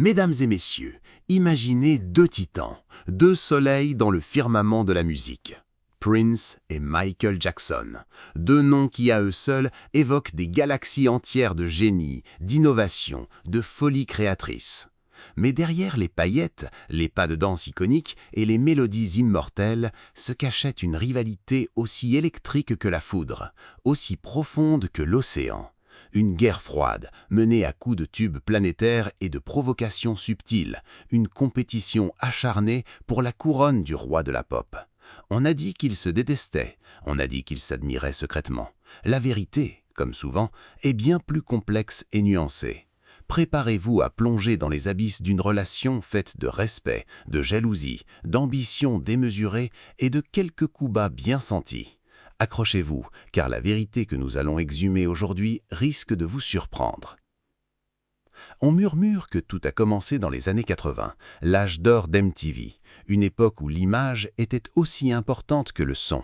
Mesdames et messieurs, imaginez deux titans, deux soleils dans le firmament de la musique. Prince et Michael Jackson, deux noms qui à eux seuls évoquent des galaxies entières de génie, d'innovation, de folie créatrice. Mais derrière les paillettes, les pas de danse iconiques et les mélodies immortelles se cachait une rivalité aussi électrique que la foudre, aussi profonde que l'océan. Une guerre froide, menée à coups de tubes planétaires et de provocations subtiles, une compétition acharnée pour la couronne du roi de la pop. On a dit qu'ils se détestaient, on a dit qu'ils s'admiraient secrètement. La vérité, comme souvent, est bien plus complexe et nuancée. Préparez-vous à plonger dans les abysses d'une relation faite de respect, de jalousie, d'ambition démesurée et de quelques coups bas bien sentis. Accrochez-vous, car la vérité que nous allons exhumer aujourd'hui risque de vous surprendre. On murmure que tout a commencé dans les années 80, l'âge d'or d'MTV, une époque où l'image était aussi importante que le son.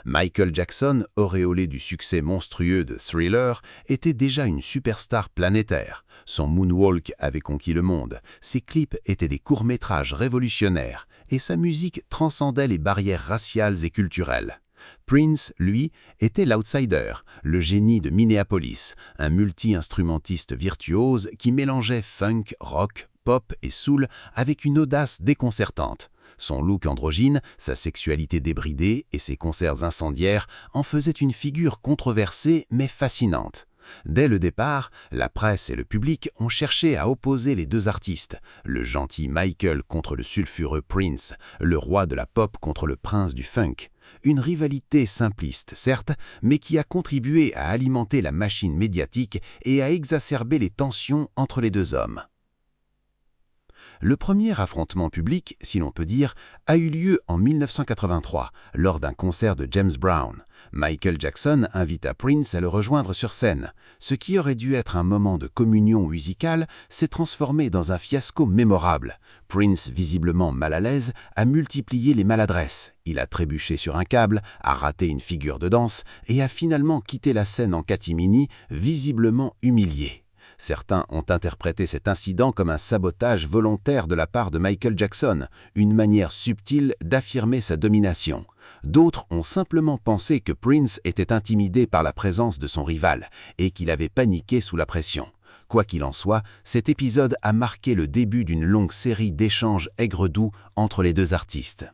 Michael Jackson, auréolé du succès monstrueux de Thriller, était déjà une superstar planétaire. Son moonwalk avait conquis le monde, ses clips étaient des courts-métrages révolutionnaires, et sa musique transcendait les barrières raciales et culturelles. Prince, lui, était l'outsider, le génie de Minneapolis, un multi-instrumentiste virtuose qui mélangeait funk, rock, pop et soul avec une audace déconcertante. Son look androgyne, sa sexualité débridée et ses concerts incendiaires en faisaient une figure controversée mais fascinante. Dès le départ, la presse et le public ont cherché à opposer les deux artistes, le gentil Michael contre le sulfureux Prince, le roi de la pop contre le prince du funk. Une rivalité simpliste, certes, mais qui a contribué à alimenter la machine médiatique et à exacerber les tensions entre les deux hommes. Le premier affrontement public, si l'on peut dire, a eu lieu en 1983, lors d'un concert de James Brown. Michael Jackson invita Prince à le rejoindre sur scène. Ce qui aurait dû être un moment de communion musicale s'est transformé dans un fiasco mémorable. Prince, visiblement mal à l'aise, a multiplié les maladresses. Il a trébuché sur un câble, a raté une figure de danse et a finalement quitté la scène en catimini, visiblement humilié. Certains ont interprété cet incident comme un sabotage volontaire de la part de Michael Jackson, une manière subtile d'affirmer sa domination. D'autres ont simplement pensé que Prince était intimidé par la présence de son rival et qu'il avait paniqué sous la pression. Quoi qu'il en soit, cet épisode a marqué le début d'une longue série d'échanges aigre-doux entre les deux artistes.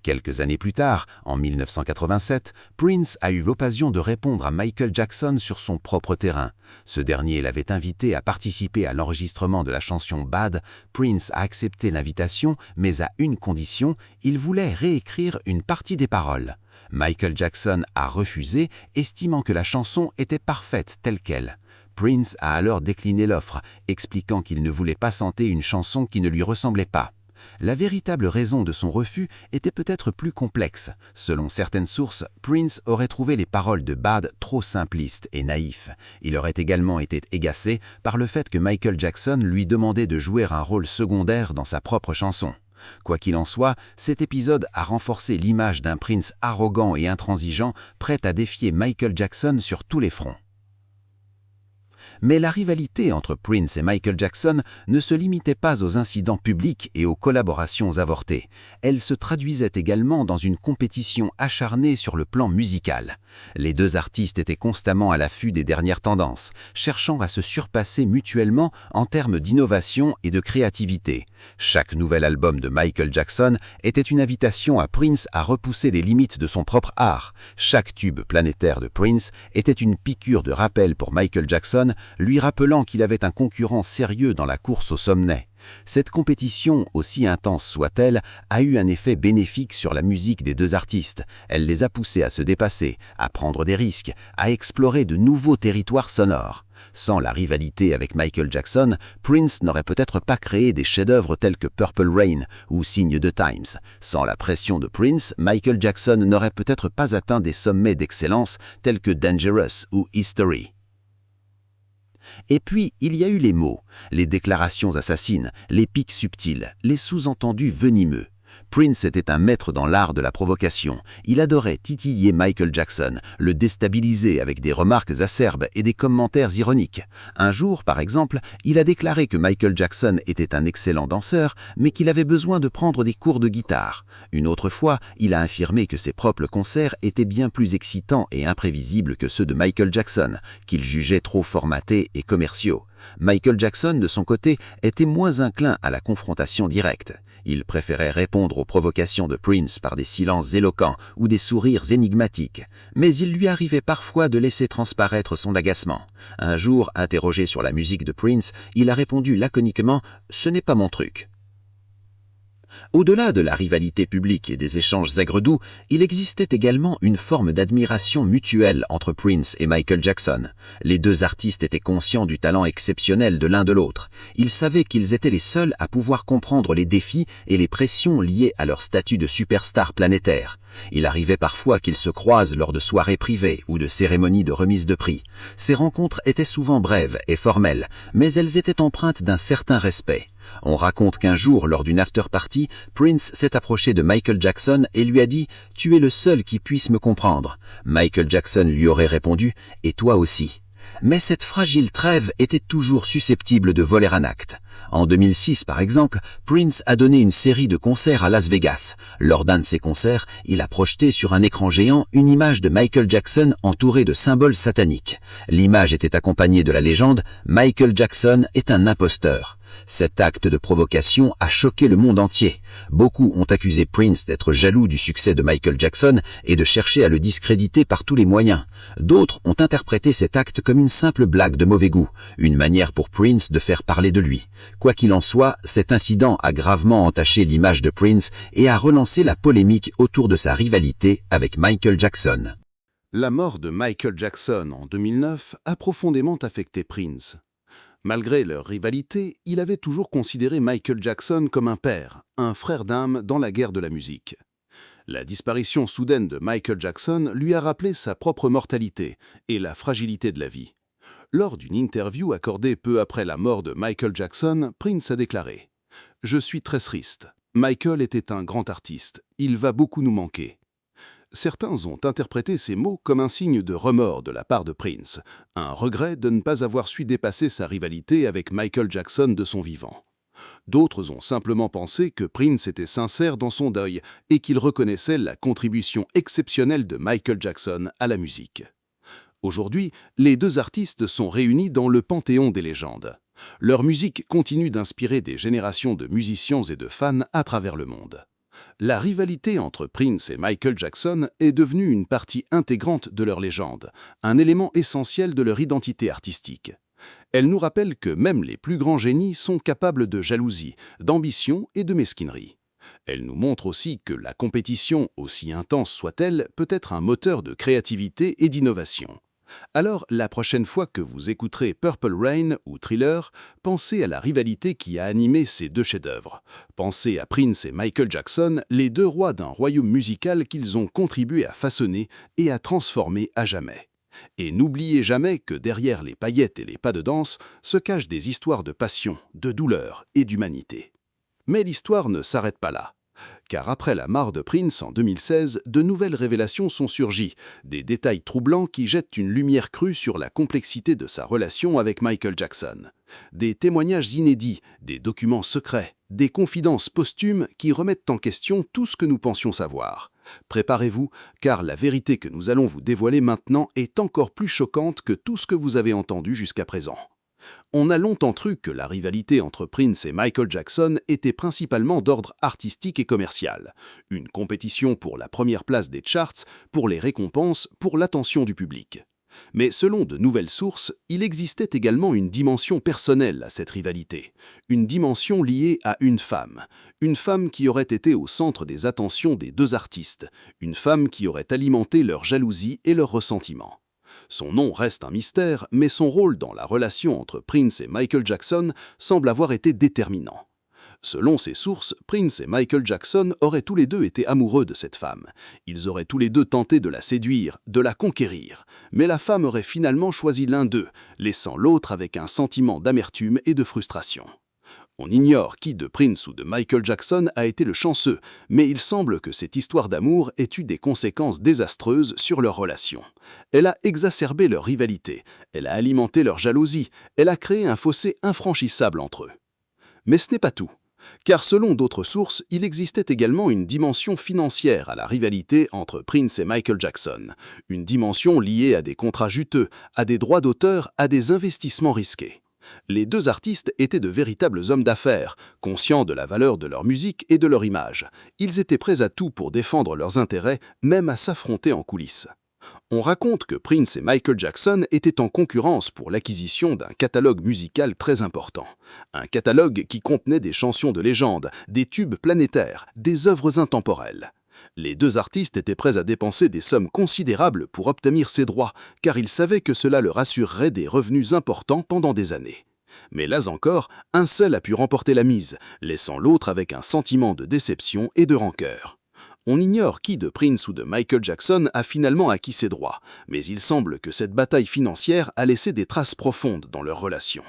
Quelques années plus tard, en 1987, Prince a eu l'occasion de répondre à Michael Jackson sur son propre terrain. Ce dernier l'avait invité à participer à l'enregistrement de la chanson Bad. Prince a accepté l'invitation, mais à une condition, il voulait réécrire une partie des paroles. Michael Jackson a refusé, estimant que la chanson était parfaite telle qu'elle. Prince a alors décliné l'offre, expliquant qu'il ne voulait pas chanter une chanson qui ne lui ressemblait pas. La véritable raison de son refus était peut-être plus complexe. Selon certaines sources, Prince aurait trouvé les paroles de Bad trop simplistes et naïfs. Il aurait également été agacé par le fait que Michael Jackson lui demandait de jouer un rôle secondaire dans sa propre chanson. Quoi qu'il en soit, cet épisode a renforcé l'image d'un Prince arrogant et intransigeant, prêt à défier Michael Jackson sur tous les fronts. Mais la rivalité entre Prince et Michael Jackson ne se limitait pas aux incidents publics et aux collaborations avortées. Elle se traduisait également dans une compétition acharnée sur le plan musical. Les deux artistes étaient constamment à l'affût des dernières tendances, cherchant à se surpasser mutuellement en termes d'innovation et de créativité. Chaque nouvel album de Michael Jackson était une invitation à Prince à repousser les limites de son propre art. Chaque tube planétaire de Prince était une piqûre de rappel pour Michael Jackson, lui rappelant qu'il avait un concurrent sérieux dans la course au sommet. Cette compétition, aussi intense soit-elle, a eu un effet bénéfique sur la musique des deux artistes. Elle les a poussés à se dépasser, à prendre des risques, à explorer de nouveaux territoires sonores. Sans la rivalité avec Michael Jackson, Prince n'aurait peut-être pas créé des chefs-d'œuvre tels que Purple Rain ou Signes de Times. Sans la pression de Prince, Michael Jackson n'aurait peut-être pas atteint des sommets d'excellence tels que Dangerous ou History. Et puis, il y a eu les mots, les déclarations assassines, les pics subtils, les sous-entendus venimeux. Prince était un maître dans l'art de la provocation. Il adorait titiller Michael Jackson, le déstabiliser avec des remarques acerbes et des commentaires ironiques. Un jour, par exemple, il a déclaré que Michael Jackson était un excellent danseur, mais qu'il avait besoin de prendre des cours de guitare. Une autre fois, il a affirmé que ses propres concerts étaient bien plus excitants et imprévisibles que ceux de Michael Jackson, qu'il jugeait trop formatés et commerciaux. Michael Jackson, de son côté, était moins inclin à la confrontation directe. Il préférait répondre aux provocations de Prince par des silences éloquents ou des sourires énigmatiques. Mais il lui arrivait parfois de laisser transparaître son agacement. Un jour, interrogé sur la musique de Prince, il a répondu laconiquement « Ce n'est pas mon truc ». Au-delà de la rivalité publique et des échanges aigre-doux, il existait également une forme d'admiration mutuelle entre Prince et Michael Jackson. Les deux artistes étaient conscients du talent exceptionnel de l'un de l'autre. Ils savaient qu'ils étaient les seuls à pouvoir comprendre les défis et les pressions liées à leur statut de superstar planétaire. Il arrivait parfois qu'ils se croisent lors de soirées privées ou de cérémonies de remise de prix. Ces rencontres étaient souvent brèves et formelles, mais elles étaient empreintes d'un certain respect. On raconte qu'un jour, lors d'une after-party, Prince s'est approché de Michael Jackson et lui a dit « Tu es le seul qui puisse me comprendre ». Michael Jackson lui aurait répondu « Et toi aussi ». Mais cette fragile trêve était toujours susceptible de voler un acte. En 2006, par exemple, Prince a donné une série de concerts à Las Vegas. Lors d'un de ces concerts, il a projeté sur un écran géant une image de Michael Jackson entourée de symboles sataniques. L'image était accompagnée de la légende « Michael Jackson est un imposteur ». Cet acte de provocation a choqué le monde entier. Beaucoup ont accusé Prince d'être jaloux du succès de Michael Jackson et de chercher à le discréditer par tous les moyens. D'autres ont interprété cet acte comme une simple blague de mauvais goût, une manière pour Prince de faire parler de lui. Quoi qu'il en soit, cet incident a gravement entaché l'image de Prince et a relancé la polémique autour de sa rivalité avec Michael Jackson. La mort de Michael Jackson en 2009 a profondément affecté Prince. Malgré leur rivalité, il avait toujours considéré Michael Jackson comme un père, un frère d'âme dans la guerre de la musique. La disparition soudaine de Michael Jackson lui a rappelé sa propre mortalité et la fragilité de la vie. Lors d'une interview accordée peu après la mort de Michael Jackson, Prince a déclaré « Je suis très triste. Michael était un grand artiste. Il va beaucoup nous manquer. » Certains ont interprété ces mots comme un signe de remords de la part de Prince, un regret de ne pas avoir su dépasser sa rivalité avec Michael Jackson de son vivant. D'autres ont simplement pensé que Prince était sincère dans son deuil et qu'il reconnaissait la contribution exceptionnelle de Michael Jackson à la musique. Aujourd'hui, les deux artistes sont réunis dans le panthéon des légendes. Leur musique continue d'inspirer des générations de musiciens et de fans à travers le monde. La rivalité entre Prince et Michael Jackson est devenue une partie intégrante de leur légende, un élément essentiel de leur identité artistique. Elle nous rappelle que même les plus grands génies sont capables de jalousie, d'ambition et de mesquinerie. Elle nous montre aussi que la compétition, aussi intense soit-elle, peut être un moteur de créativité et d'innovation. Alors, la prochaine fois que vous écouterez Purple Rain ou Thriller, pensez à la rivalité qui a animé ces deux chefs-d'œuvre. Pensez à Prince et Michael Jackson, les deux rois d'un royaume musical qu'ils ont contribué à façonner et à transformer à jamais. Et n'oubliez jamais que derrière les paillettes et les pas de danse se cachent des histoires de passion, de douleur et d'humanité. Mais l'histoire ne s'arrête pas là. Car après la mort de Prince en 2016, de nouvelles révélations sont surgies, des détails troublants qui jettent une lumière crue sur la complexité de sa relation avec Michael Jackson. Des témoignages inédits, des documents secrets, des confidences posthumes qui remettent en question tout ce que nous pensions savoir. Préparez-vous, car la vérité que nous allons vous dévoiler maintenant est encore plus choquante que tout ce que vous avez entendu jusqu'à présent. On a longtemps cru que la rivalité entre Prince et Michael Jackson était principalement d'ordre artistique et commercial. Une compétition pour la première place des charts, pour les récompenses, pour l'attention du public. Mais selon de nouvelles sources, il existait également une dimension personnelle à cette rivalité. Une dimension liée à une femme qui aurait été au centre des attentions des deux artistes, une femme qui aurait alimenté leur jalousie et leur ressentiment. Son nom reste un mystère, mais son rôle dans la relation entre Prince et Michael Jackson semble avoir été déterminant. Selon ces sources, Prince et Michael Jackson auraient tous les deux été amoureux de cette femme. Ils auraient tous les deux tenté de la séduire, de la conquérir. Mais la femme aurait finalement choisi l'un d'eux, laissant l'autre avec un sentiment d'amertume et de frustration. On ignore qui de Prince ou de Michael Jackson a été le chanceux, mais il semble que cette histoire d'amour ait eu des conséquences désastreuses sur leur relation. Elle a exacerbé leur rivalité, elle a alimenté leur jalousie, elle a créé un fossé infranchissable entre eux. Mais ce n'est pas tout. Car selon d'autres sources, il existait également une dimension financière à la rivalité entre Prince et Michael Jackson, une dimension liée à des contrats juteux, à des droits d'auteur, à des investissements risqués. Les deux artistes étaient de véritables hommes d'affaires, conscients de la valeur de leur musique et de leur image. Ils étaient prêts à tout pour défendre leurs intérêts, même à s'affronter en coulisses. On raconte que Prince et Michael Jackson étaient en concurrence pour l'acquisition d'un catalogue musical très important. Un catalogue qui contenait des chansons de légende, des tubes planétaires, des œuvres intemporelles. Les deux artistes étaient prêts à dépenser des sommes considérables pour obtenir ces droits, car ils savaient que cela leur assurerait des revenus importants pendant des années. Mais là encore, un seul a pu remporter la mise, laissant l'autre avec un sentiment de déception et de rancœur. On ignore qui de Prince ou de Michael Jackson a finalement acquis ses droits, mais il semble que cette bataille financière a laissé des traces profondes dans leur relation.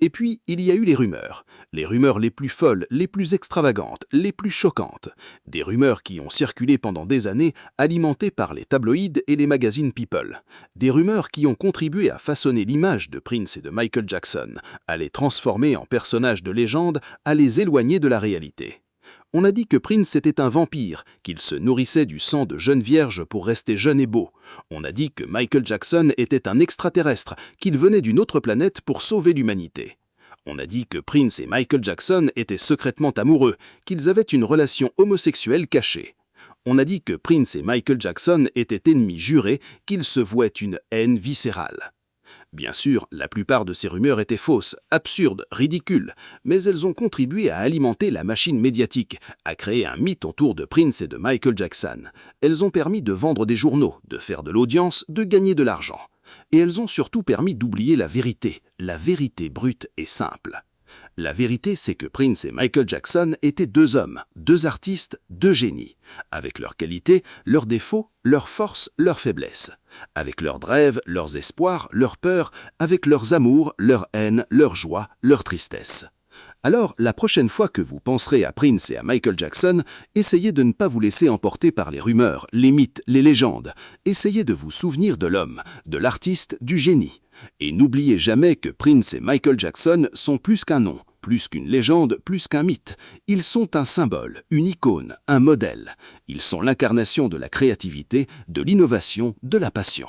Et puis, il y a eu les rumeurs les plus folles, les plus extravagantes, les plus choquantes. Des rumeurs qui ont circulé pendant des années, alimentées par les tabloïds et les magazines People. Des rumeurs qui ont contribué à façonner l'image de Prince et de Michael Jackson, à les transformer en personnages de légende, à les éloigner de la réalité. On a dit que Prince était un vampire, qu'il se nourrissait du sang de jeunes vierges pour rester jeune et beau. On a dit que Michael Jackson était un extraterrestre, qu'il venait d'une autre planète pour sauver l'humanité. On a dit que Prince et Michael Jackson étaient secrètement amoureux, qu'ils avaient une relation homosexuelle cachée. On a dit que Prince et Michael Jackson étaient ennemis jurés, qu'ils se vouaient une haine viscérale. Bien sûr, la plupart de ces rumeurs étaient fausses, absurdes, ridicules, mais elles ont contribué à alimenter la machine médiatique, à créer un mythe autour de Prince et de Michael Jackson. Elles ont permis de vendre des journaux, de faire de l'audience, de gagner de l'argent. Et elles ont surtout permis d'oublier la vérité brute et simple. La vérité, c'est que Prince et Michael Jackson étaient deux hommes, deux artistes, deux génies, avec leurs qualités, leurs défauts, leurs forces, leurs faiblesses, avec leurs rêves, leurs espoirs, leurs peurs, avec leurs amours, leurs haines, leurs joies, leurs tristesses. Alors, la prochaine fois que vous penserez à Prince et à Michael Jackson, essayez de ne pas vous laisser emporter par les rumeurs, les mythes, les légendes. Essayez de vous souvenir de l'homme, de l'artiste, du génie. Et n'oubliez jamais que Prince et Michael Jackson sont plus qu'un nom, plus qu'une légende, plus qu'un mythe. Ils sont un symbole, une icône, un modèle. Ils sont l'incarnation de la créativité, de l'innovation, de la passion.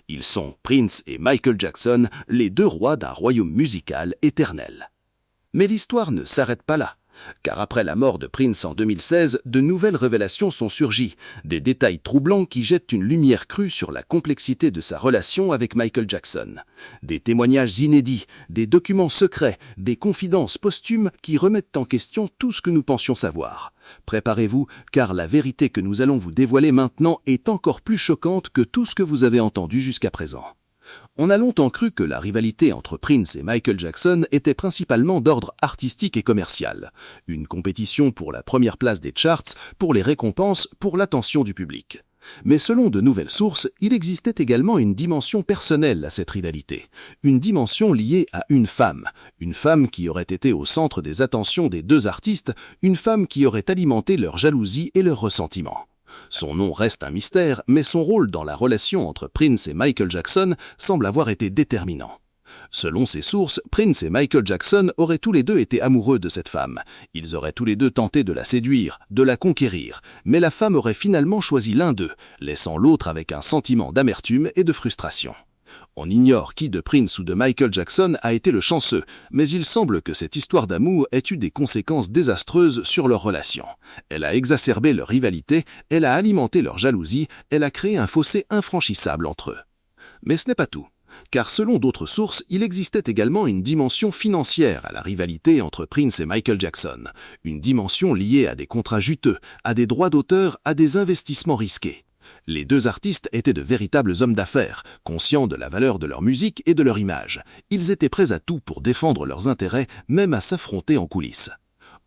Ils sont, Prince et Michael Jackson, les deux rois d'un royaume musical éternel. Mais l'histoire ne s'arrête pas là, car après la mort de Prince en 2016, de nouvelles révélations sont surgies, des détails troublants qui jettent une lumière crue sur la complexité de sa relation avec Michael Jackson. Des témoignages inédits, des documents secrets, des confidences posthumes qui remettent en question tout ce que nous pensions savoir. Préparez-vous, car la vérité que nous allons vous dévoiler maintenant est encore plus choquante que tout ce que vous avez entendu jusqu'à présent. On a longtemps cru que la rivalité entre Prince et Michael Jackson était principalement d'ordre artistique et commercial. Une compétition pour la première place des charts, pour les récompenses, pour l'attention du public. Mais selon de nouvelles sources, il existait également une dimension personnelle à cette rivalité. Une dimension liée à une femme qui aurait été au centre des attentions des deux artistes, une femme qui aurait alimenté leur jalousie et leur ressentiment. Son nom reste un mystère, mais son rôle dans la relation entre Prince et Michael Jackson semble avoir été déterminant. Selon ces sources, Prince et Michael Jackson auraient tous les deux été amoureux de cette femme. Ils auraient tous les deux tenté de la séduire, de la conquérir, mais la femme aurait finalement choisi l'un d'eux, laissant l'autre avec un sentiment d'amertume et de frustration. On ignore qui de Prince ou de Michael Jackson a été le chanceux, mais il semble que cette histoire d'amour ait eu des conséquences désastreuses sur leur relation. Elle a exacerbé leur rivalité, elle a alimenté leur jalousie, elle a créé un fossé infranchissable entre eux. Mais ce n'est pas tout, car selon d'autres sources, il existait également une dimension financière à la rivalité entre Prince et Michael Jackson, une dimension liée à des contrats juteux, à des droits d'auteur, à des investissements risqués. Les deux artistes étaient de véritables hommes d'affaires, conscients de la valeur de leur musique et de leur image. Ils étaient prêts à tout pour défendre leurs intérêts, même à s'affronter en coulisses.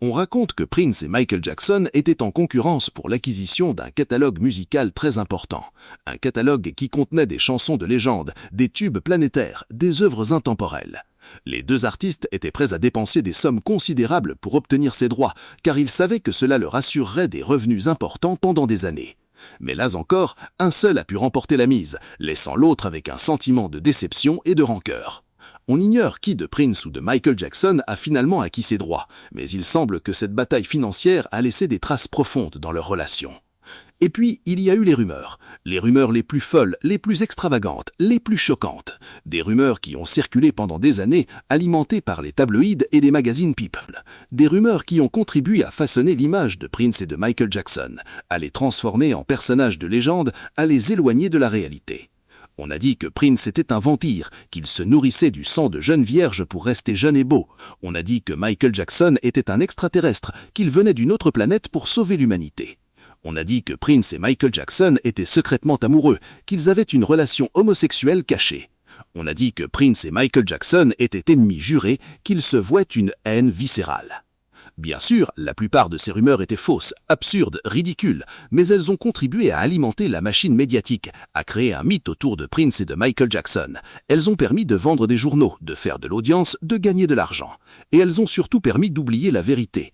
On raconte que Prince et Michael Jackson étaient en concurrence pour l'acquisition d'un catalogue musical très important. Un catalogue qui contenait des chansons de légende, des tubes planétaires, des œuvres intemporelles. Les deux artistes étaient prêts à dépenser des sommes considérables pour obtenir ces droits, car ils savaient que cela leur assurerait des revenus importants pendant des années. Mais là encore, un seul a pu remporter la mise, laissant l'autre avec un sentiment de déception et de rancœur. On ignore qui de Prince ou de Michael Jackson a finalement acquis ces droits, mais il semble que cette bataille financière a laissé des traces profondes dans leur relation. Et puis, il y a eu les rumeurs les plus folles, les plus extravagantes, les plus choquantes. Des rumeurs qui ont circulé pendant des années, alimentées par les tabloïds et les magazines People. Des rumeurs qui ont contribué à façonner l'image de Prince et de Michael Jackson, à les transformer en personnages de légende, à les éloigner de la réalité. On a dit que Prince était un vampire, qu'il se nourrissait du sang de jeunes vierges pour rester jeune et beau. On a dit que Michael Jackson était un extraterrestre, qu'il venait d'une autre planète pour sauver l'humanité. On a dit que Prince et Michael Jackson étaient secrètement amoureux, qu'ils avaient une relation homosexuelle cachée. On a dit que Prince et Michael Jackson étaient ennemis jurés, qu'ils se vouaient une haine viscérale. Bien sûr, la plupart de ces rumeurs étaient fausses, absurdes, ridicules, mais elles ont contribué à alimenter la machine médiatique, à créer un mythe autour de Prince et de Michael Jackson. Elles ont permis de vendre des journaux, de faire de l'audience, de gagner de l'argent. Et elles ont surtout permis d'oublier la vérité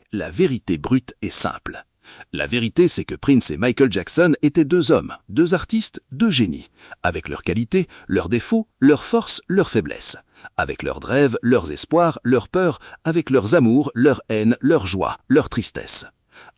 brute et simple. La vérité, c'est que Prince et Michael Jackson étaient deux hommes, deux artistes, deux génies, avec leurs qualités, leurs défauts, leurs forces, leurs faiblesses, avec leurs rêves, leurs espoirs, leurs peurs, avec leurs amours, leurs haines, leurs joies, leurs tristesses.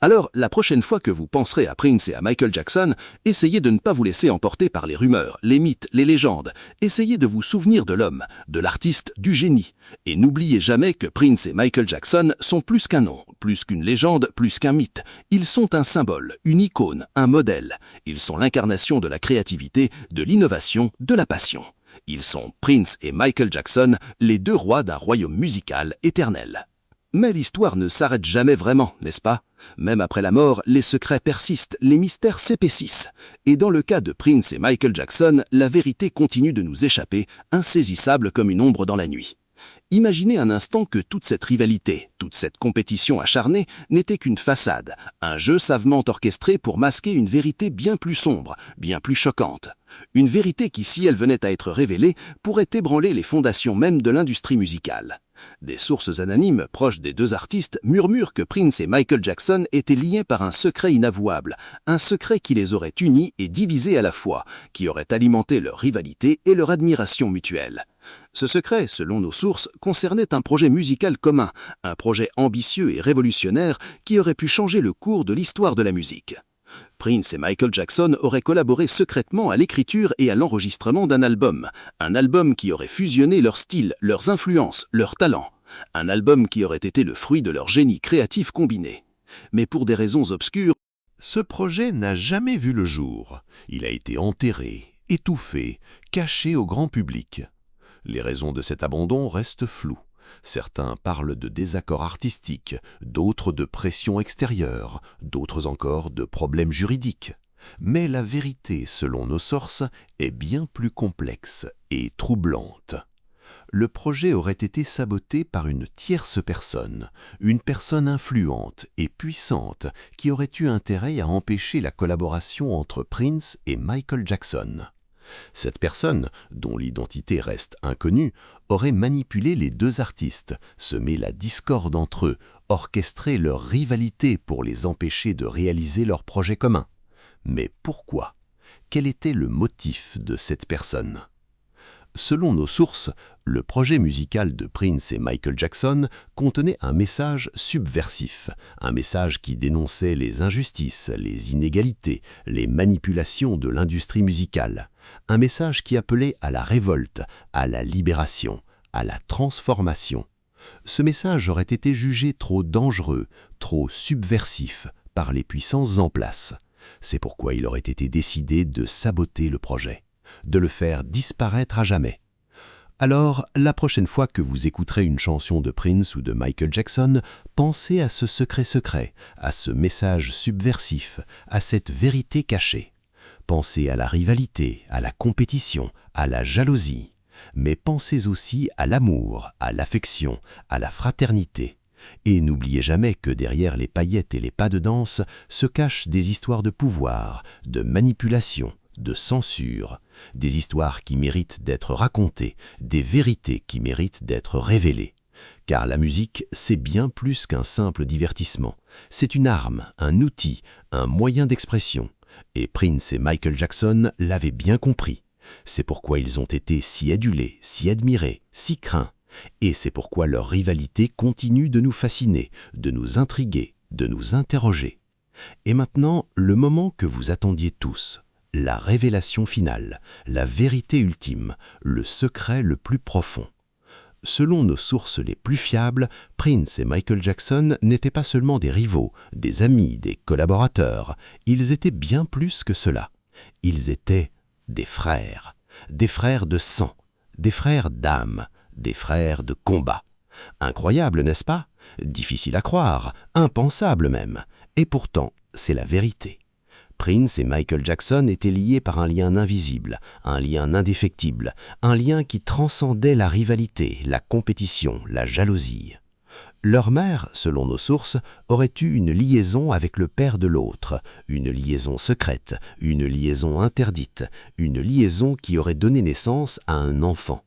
Alors, la prochaine fois que vous penserez à Prince et à Michael Jackson, essayez de ne pas vous laisser emporter par les rumeurs, les mythes, les légendes. Essayez de vous souvenir de l'homme, de l'artiste, du génie. Et n'oubliez jamais que Prince et Michael Jackson sont plus qu'un nom, plus qu'une légende, plus qu'un mythe. Ils sont un symbole, une icône, un modèle. Ils sont l'incarnation de la créativité, de l'innovation, de la passion. Ils sont Prince et Michael Jackson, les deux rois d'un royaume musical éternel. Mais l'histoire ne s'arrête jamais vraiment, n'est-ce pas? Même après la mort, les secrets persistent, les mystères s'épaississent. Et dans le cas de Prince et Michael Jackson, la vérité continue de nous échapper, insaisissable comme une ombre dans la nuit. Imaginez un instant que toute cette rivalité, toute cette compétition acharnée n'était qu'une façade, un jeu savement orchestré pour masquer une vérité bien plus sombre, bien plus choquante. Une vérité qui, si elle venait à être révélée, pourrait ébranler les fondations même de l'industrie musicale. Des sources anonymes proches des deux artistes murmurent que Prince et Michael Jackson étaient liés par un secret inavouable, un secret qui les aurait unis et divisés à la fois, qui aurait alimenté leur rivalité et leur admiration mutuelle. Ce secret, selon nos sources, concernait un projet musical commun, un projet ambitieux et révolutionnaire qui aurait pu changer le cours de l'histoire de la musique. Prince et Michael Jackson auraient collaboré secrètement à l'écriture et à l'enregistrement d'un album, un album qui aurait fusionné leurs styles, leurs influences, leurs talents, un album qui aurait été le fruit de leur génie créatif combiné. Mais pour des raisons obscures, ce projet n'a jamais vu le jour. Il a été enterré, étouffé, caché au grand public. Les raisons de cet abandon restent floues. Certains parlent de désaccords artistiques, d'autres de pression extérieure, d'autres encore de problèmes juridiques. Mais la vérité, selon nos sources, est bien plus complexe et troublante. Le projet aurait été saboté par une tierce personne, une personne influente et puissante qui aurait eu intérêt à empêcher la collaboration entre Prince et Michael Jackson. Cette personne, dont l'identité reste inconnue, aurait manipulé les deux artistes, semé la discorde entre eux, orchestré leur rivalité pour les empêcher de réaliser leur projet commun. Mais pourquoi? Quel était le motif de cette personne? Selon nos sources, le projet musical de Prince et Michael Jackson contenait un message subversif, un message qui dénonçait les injustices, les inégalités, les manipulations de l'industrie musicale, un message qui appelait à la révolte, à la libération, à la transformation. Ce message aurait été jugé trop dangereux, trop subversif par les puissances en place. C'est pourquoi il aurait été décidé de saboter le projet, de le faire disparaître à jamais. Alors, la prochaine fois que vous écouterez une chanson de Prince ou de Michael Jackson, pensez à ce secret, à ce message subversif, à cette vérité cachée. Pensez à la rivalité, à la compétition, à la jalousie. Mais pensez aussi à l'amour, à l'affection, à la fraternité. Et n'oubliez jamais que derrière les paillettes et les pas de danse se cachent des histoires de pouvoir, de manipulation, de censure, des histoires qui méritent d'être racontées, des vérités qui méritent d'être révélées. Car la musique, c'est bien plus qu'un simple divertissement. C'est une arme, un outil, un moyen d'expression. Et Prince et Michael Jackson l'avaient bien compris. C'est pourquoi ils ont été si adulés, si admirés, si craints. Et c'est pourquoi leur rivalité continue de nous fasciner, de nous intriguer, de nous interroger. Et maintenant, le moment que vous attendiez tous, la révélation finale, la vérité ultime, le secret le plus profond. Selon nos sources les plus fiables, Prince et Michael Jackson n'étaient pas seulement des rivaux, des amis, des collaborateurs. Ils étaient bien plus que cela. Ils étaient des frères de sang, des frères d'âme, des frères de combat. Incroyable, n'est-ce pas? Difficile à croire, impensable même. Et pourtant, c'est la vérité. Prince et Michael Jackson étaient liés par un lien invisible, un lien indéfectible, un lien qui transcendait la rivalité, la compétition, la jalousie. Leur mère, selon nos sources, aurait eu une liaison avec le père de l'autre, une liaison secrète, une liaison interdite, une liaison qui aurait donné naissance à un enfant.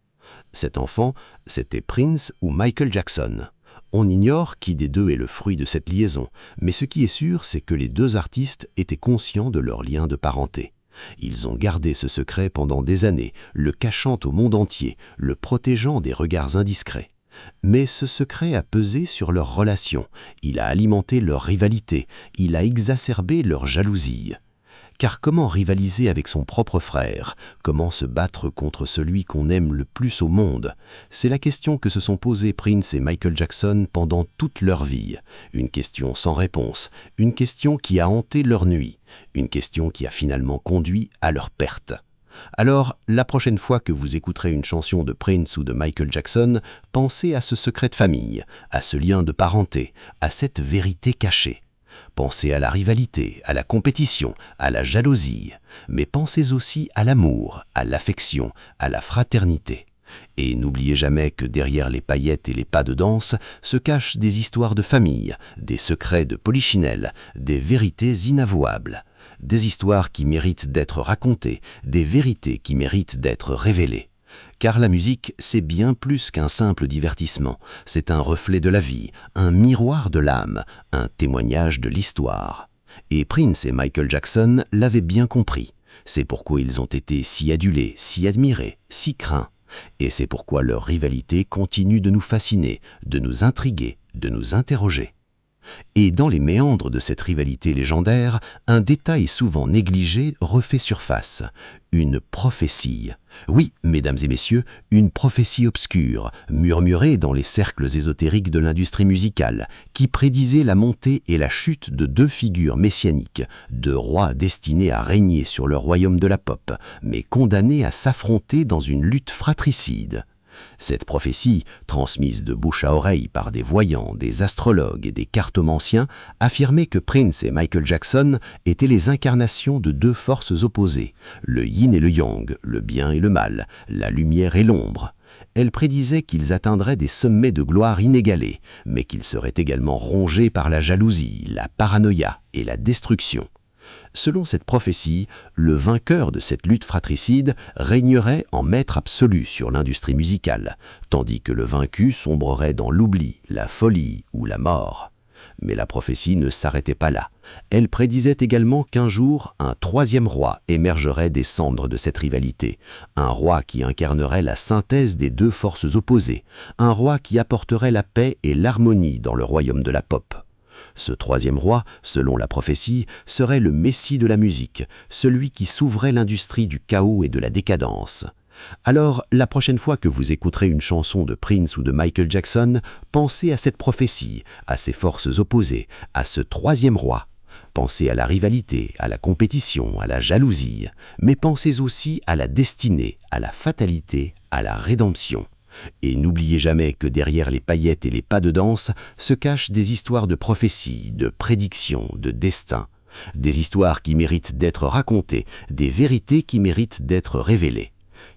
Cet enfant, c'était Prince ou Michael Jackson. On ignore qui des deux est le fruit de cette liaison, mais ce qui est sûr, c'est que les deux artistes étaient conscients de leur lien de parenté. Ils ont gardé ce secret pendant des années, le cachant au monde entier, le protégeant des regards indiscrets. Mais ce secret a pesé sur leur relation, il a alimenté leur rivalité, il a exacerbé leur jalousie. Car comment rivaliser avec son propre frère? Comment se battre contre celui qu'on aime le plus au monde? C'est la question que se sont posées Prince et Michael Jackson pendant toute leur vie. Une question sans réponse, une question qui a hanté leur nuit, une question qui a finalement conduit à leur perte. Alors, la prochaine fois que vous écouterez une chanson de Prince ou de Michael Jackson, pensez à ce secret de famille, à ce lien de parenté, à cette vérité cachée. Pensez à la rivalité, à la compétition, à la jalousie, mais pensez aussi à l'amour, à l'affection, à la fraternité. Et n'oubliez jamais que derrière les paillettes et les pas de danse se cachent des histoires de famille, des secrets de polichinelle, des vérités inavouables. Des histoires qui méritent d'être racontées, des vérités qui méritent d'être révélées. Car la musique, c'est bien plus qu'un simple divertissement. C'est un reflet de la vie, un miroir de l'âme, un témoignage de l'histoire. Et Prince et Michael Jackson l'avaient bien compris. C'est pourquoi ils ont été si adulés, si admirés, si craints. Et c'est pourquoi leur rivalité continue de nous fasciner, de nous intriguer, de nous interroger. Et dans les méandres de cette rivalité légendaire, un détail souvent négligé refait surface. Une prophétie. Oui, mesdames et messieurs, une prophétie obscure, murmurée dans les cercles ésotériques de l'industrie musicale, qui prédisait la montée et la chute de deux figures messianiques, deux rois destinés à régner sur le royaume de la pop, mais condamnés à s'affronter dans une lutte fratricide. Cette prophétie, transmise de bouche à oreille par des voyants, des astrologues et des cartomanciens, affirmait que Prince et Michael Jackson étaient les incarnations de deux forces opposées, le yin et le yang, le bien et le mal, la lumière et l'ombre. Elle prédisait qu'ils atteindraient des sommets de gloire inégalés, mais qu'ils seraient également rongés par la jalousie, la paranoïa et la destruction. Selon cette prophétie, le vainqueur de cette lutte fratricide régnerait en maître absolu sur l'industrie musicale, tandis que le vaincu sombrerait dans l'oubli, la folie ou la mort. Mais la prophétie ne s'arrêtait pas là. Elle prédisait également qu'un jour, un troisième roi émergerait des cendres de cette rivalité, un roi qui incarnerait la synthèse des deux forces opposées, un roi qui apporterait la paix et l'harmonie dans le royaume de la pop. Ce troisième roi, selon la prophétie, serait le messie de la musique, celui qui sauverait l'industrie du chaos et de la décadence. Alors, la prochaine fois que vous écouterez une chanson de Prince ou de Michael Jackson, pensez à cette prophétie, à ces forces opposées, à ce troisième roi. Pensez à la rivalité, à la compétition, à la jalousie, mais pensez aussi à la destinée, à la fatalité, à la rédemption. Et n'oubliez jamais que derrière les paillettes et les pas de danse se cachent des histoires de prophéties, de prédictions, de destin. Des histoires qui méritent d'être racontées, des vérités qui méritent d'être révélées.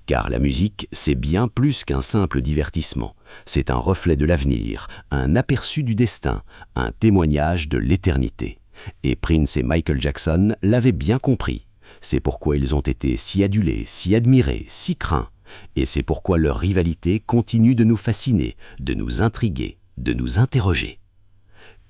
Car la musique, c'est bien plus qu'un simple divertissement. C'est un reflet de l'avenir, un aperçu du destin, un témoignage de l'éternité. Et Prince et Michael Jackson l'avaient bien compris. C'est pourquoi ils ont été si adulés, si admirés, si craints. Et c'est pourquoi leur rivalité continue de nous fasciner, de nous intriguer, de nous interroger.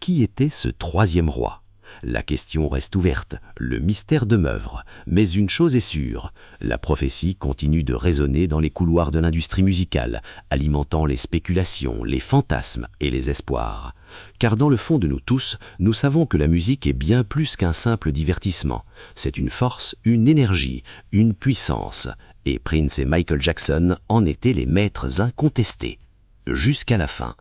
Qui était ce troisième roi ? La question reste ouverte, le mystère demeure, mais une chose est sûre, la prophétie continue de résonner dans les couloirs de l'industrie musicale, alimentant les spéculations, les fantasmes et les espoirs. Car dans le fond de nous tous, nous savons que la musique est bien plus qu'un simple divertissement. C'est une force, une énergie, une puissance. Et Prince et Michael Jackson en étaient les maîtres incontestés. Jusqu'à la fin.